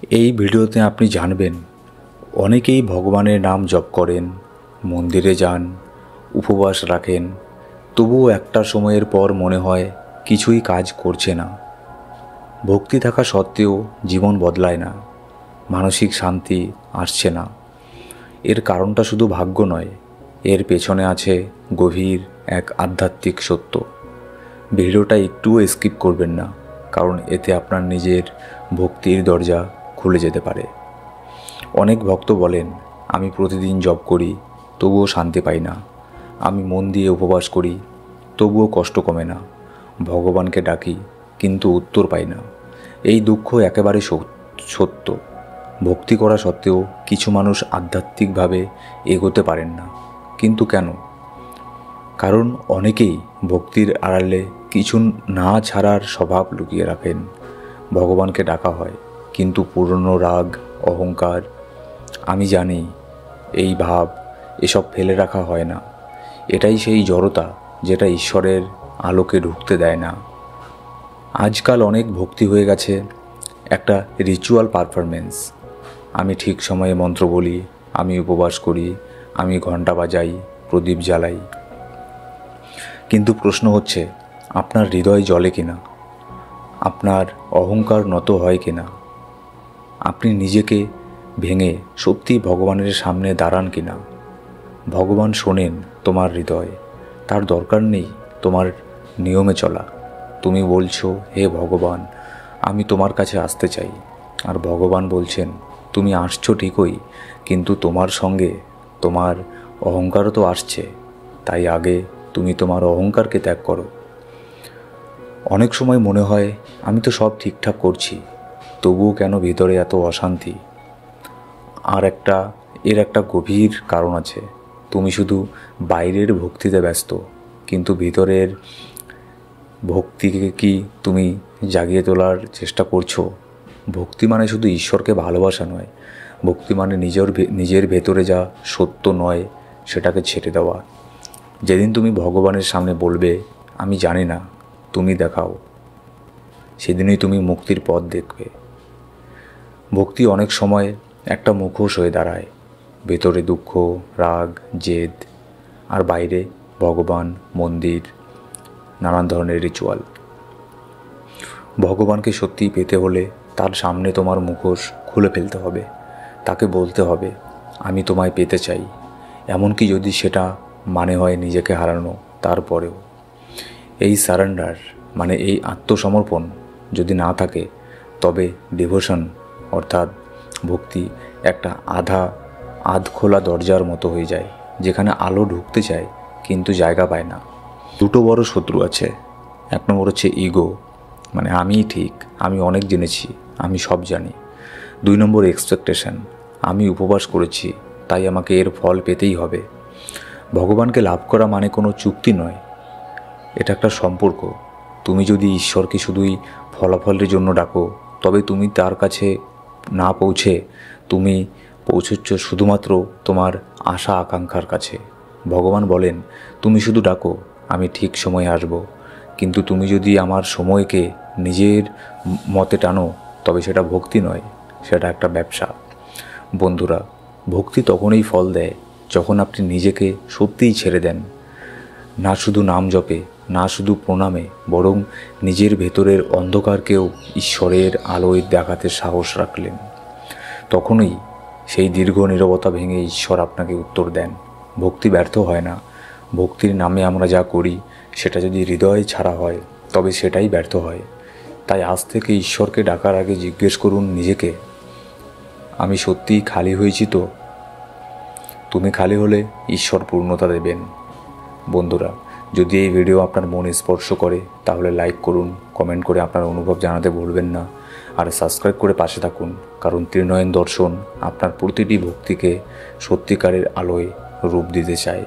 এই ভিডিওতে আপনি জানবেন অনেকেই ভগবানের নাম জপ করেন, মন্দিরে যান, উপবাস রাখেন, তবুও একটা সময়ের পর মনে হয় কিছুই কাজ করছে না। ভক্তি থাকা সত্ত্বেও জীবন বদলায় না, মানসিক শান্তি আসছে না। এর কারণটা শুধু ভাগ্য নয়, এর পেছনে আছে গভীর এক আধ্যাত্মিক সত্য। ভিডিওটা একটুও স্কিপ করবেন না, কারণ এতে আপনার নিজের ভক্তির দরজা খুলে যেতে পারে। অনেক ভক্ত বলেন, আমি প্রতিদিন জপ করি তবুও শান্তি পাই না, আমি মন দিয়ে উপবাস করি তবুও কষ্ট কমে না, ভগবানকে ডাকি কিন্তু উত্তর পাই না। এই দুঃখ একেবারে সত্য। ভক্তি করা সত্ত্বেও কিছু মানুষ আধ্যাত্মিকভাবে এগোতে পারেন না। কিন্তু কেন? কারণ অনেকেই ভক্তির আড়ালে কিছু না ছাড়ার স্বভাব লুকিয়ে রাখেন। ভগবানকে ডাকা হয়, কিন্তু পুরনো রাগ, অহংকার, আমি জানি, এই ভাব, এসব ফেলে রাখা হয় না। এটাই সেই জড়তা যেটা ঈশ্বরের আলোকে ঢুকতে দেয় না। আজকাল অনেক ভক্তি হয়ে গেছে একটা রিচুয়াল পারফরমেন্স। আমি ঠিক সময়ে মন্ত্র বলি, আমি উপবাস করি, আমি ঘন্টা বাজাই, প্রদীপ জ্বালাই। কিন্তু প্রশ্ন হচ্ছে, আপনার হৃদয় জ্বলে কিনা? আপনার অহংকার নত হয় কিনা? আপনি নিজেকে ভেঙে সত্যি ভগবানের সামনে দাঁড়ান কিনা? ভগবান শোনেন তোমার হৃদয়, তার দরকার নেই তোমার নিয়মে চলা। তুমি বলছো, হে ভগবান, আমি তোমার কাছে আসতে চাই, আর ভগবান বলছেন, তুমি আসছো ঠিকই, কিন্তু তোমার সঙ্গে তোমার অহংকারও তো আসছে। তাই আগে তুমি তোমার অহংকারকে ত্যাগ করো। অনেক সময় মনে হয় আমি তো সব ঠিকঠাক করছি, তবুও কেন ভিতরে এত অশান্তি? এর একটা গভীর কারণ আছে। তুমি শুধু বাইরের ভক্তিতে ব্যস্ত, কিন্তু ভিতরের ভক্তিকে কি তুমি জাগিয়ে তোলার চেষ্টা করছো? ভক্তি মানে শুধু ঈশ্বরকে ভালোবাসা নয়, ভক্তি মানে নিজের ভেতরে যা সত্য নয় সেটাকে ছেড়ে দেওয়া। যেদিন তুমি ভগবানের সামনে বলবে, আমি জানি না, তুমি দেখাও, সেদিনই তুমি মুক্তির পথ দেখবে। ভক্তি অনেক সময় একটা মুখোশ হয়ে দাঁড়ায়। ভেতরে দুঃখ, রাগ, জেদ, আর বাইরে ভগবান, মন্দির, নানান ধরনের রিচুয়াল। ভগবানকে সত্যিই পেতে হলে তার সামনে তোমার মুখোশ খুলে ফেলতে হবে। তাকে বলতে হবে, আমি তোমায় পেতে চাই, এমনকি যদি সেটা মানে হয় নিজেকে হারানো। তারপরেও এই সারেন্ডার, মানে এই আত্মসমর্পণ যদি না থাকে, তবে ডিভোশন অর্থাৎ ভক্তি একটা আধ খোলা দরজার মতো হয়ে যায়, যেখানে আলো ঢুকতে চায় কিন্তু জায়গা পায় না। দুটো বড় শত্রু আছে। এক নম্বর হচ্ছে ইগো, মানে আমিই ঠিক, আমি অনেক জেনেছি, আমি সব জানি। 2 নম্বর এক্সপেকটেশন, আমি উপবাস করেছি তাই আমাকে এর ফল পেতেই হবে। ভগবানকে লাভ করা মানে কোনো চুক্তি নয়, এটা একটা সম্পর্ক। তুমি যদি ঈশ্বরকে শুধুই ফলাফলের জন্য ডাকো, তবে তুমি তার কাছে না পৌঁছে তুমি পৌঁছচ্ছ শুধুমাত্র তোমার আশা আকাঙ্ক্ষার কাছে। ভগবান বলেন, তুমি শুধু ডাকো, আমি ঠিক সময়ে আসব। কিন্তু তুমি যদি আমার সময়কে নিজের মতে টানো, তবে সেটা ভক্তি নয়, সেটা একটা ব্যবসা। বন্ধুরা, ভক্তি তখনই ফল দেয় যখন আপনি নিজেকে সত্যিই ছেড়ে দেন, না শুধু নাম জপে, না শুধু প্রণামে, বরং নিজের ভেতরের অন্ধকারকেও ঈশ্বরের আলোয় দেখাতে সাহস রাখলেন। তখনই সেই দীর্ঘ নীরবতা ভেঙে ঈশ্বর আপনাকে উত্তর দেন। ভক্তি ব্যর্থ হয় না। ভক্তির নামে আমরা যা করি সেটা যদি হৃদয় ছাড়া হয়, তবে সেটাই ব্যর্থ হয়। তাই আজ থেকে ঈশ্বরকে ডাকার আগে জিজ্ঞেস করুন নিজেকে, আমি সত্যিই খালি হয়েছি তো? তুমি খালি হলে ঈশ্বর পূর্ণতা দেবেন। বন্ধুরা, যদি এই ভিডিও আপনার মন স্পর্শ করে, তাহলে লাইক করুন, কমেন্ট করে আপনার অনুভব জানাতে ভুলবেন না, আর সাবস্ক্রাইব করে পাশে থাকুন, কারণ ত্রিনয়ন দর্শন আপনার প্রতিটি ভক্তিকে সত্যিকারের আলোয় রূপ দিতে চায়।